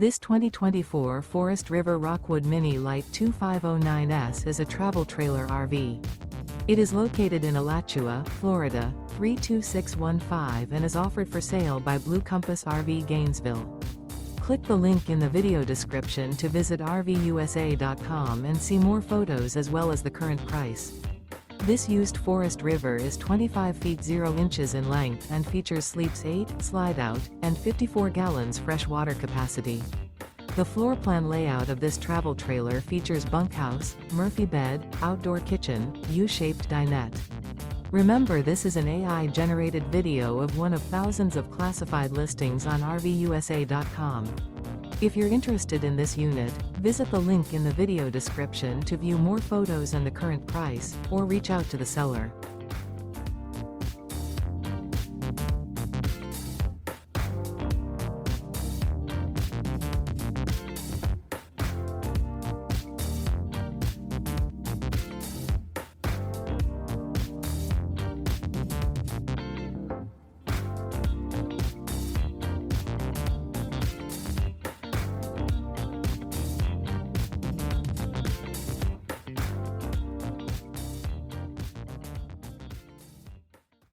This 2024 Forest River Rockwood Mini Lite 2509S is a travel trailer RV. It is located in Alachua, Florida, 32615 and is offered for sale by Blue Compass RV Gainesville. Click the link in the video description to visit RVUSA.com and see more photos as well as the current price. This used Forest River is 25 feet 0 inches in length and features sleeps 8, Slideout, and 54 gallons fresh water capacity. The floor plan layout of this travel trailer features bunkhouse, Murphy bed, outdoor kitchen, U-shaped dinette. Remember, this is an AI-generated video of one of thousands of classified listings on RVUSA.com. If you're interested in this unit, visit the link in the video description to view more photos and the current price, or reach out to the seller.